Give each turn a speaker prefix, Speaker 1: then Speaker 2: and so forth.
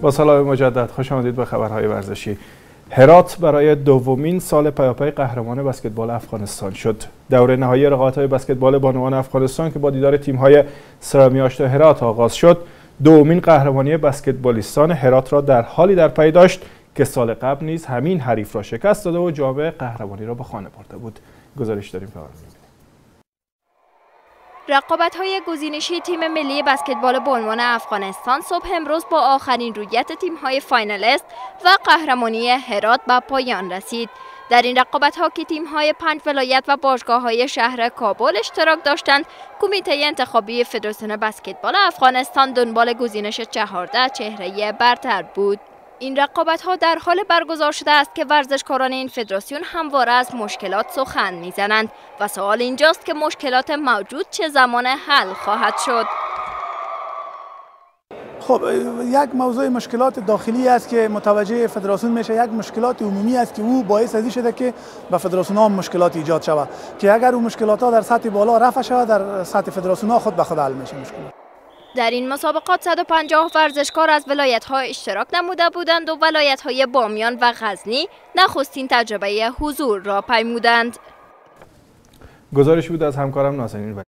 Speaker 1: با سلام مجدد، خوش آمدید به خبرهای ورزشی. هرات برای دومین سال پیاپی قهرمان بسکتبال افغانستان شد. دوره نهایی رقابت‌های بسکتبال بانوان افغانستان که با دیدار تیم‌های سرامیاشت و هرات آغاز شد، دومین قهرمانی بسکتبالیستان هرات را در حالی در پی داشت که سال قبل نیز همین حریف را شکست داده و جام قهرمانی را به خانه برده بود. گزارش داریم.
Speaker 2: رقابت‌های گزینشی تیم ملی بسکتبال بانوان افغانستان صبح امروز با آخرین رویت تیم‌های فاینالیست و قهرمانی هرات به پایان رسید. در این رقابت‌ها که تیم‌های 5 ولایت و باشگاه‌های شهر کابل اشتراک داشتند، کمیته انتخابی فدراسیون بسکتبال افغانستان دنبال گزینش 14 چهره برتر بود. این رقابت‌ها در حال برگزار شده است که ورزشکاران این فدراسیون همواره از مشکلات سخن می‌زنند و سوال اینجاست که مشکلات موجود چه زمان حل خواهد شد.
Speaker 3: خب یک موضوع مشکلات داخلی است که متوجه فدراسیون میشه، یک مشکلات عمومی است که او باعث ازی شده که به فدراسیون ها مشکلات ایجاد شود که اگر اون مشکلات ها در سطح بالا رفع شود، در سطح فدراسیون ها خود به خود حل میشه مشکلات.
Speaker 2: در این مسابقات 150 ورزشکار از ولایت‌ها اشتراک نموده بودند و ولایت‌های بامیان و غزنی نخستین تجربه حضور را پیمودند.
Speaker 1: گزارش بود از همکارم نازنین.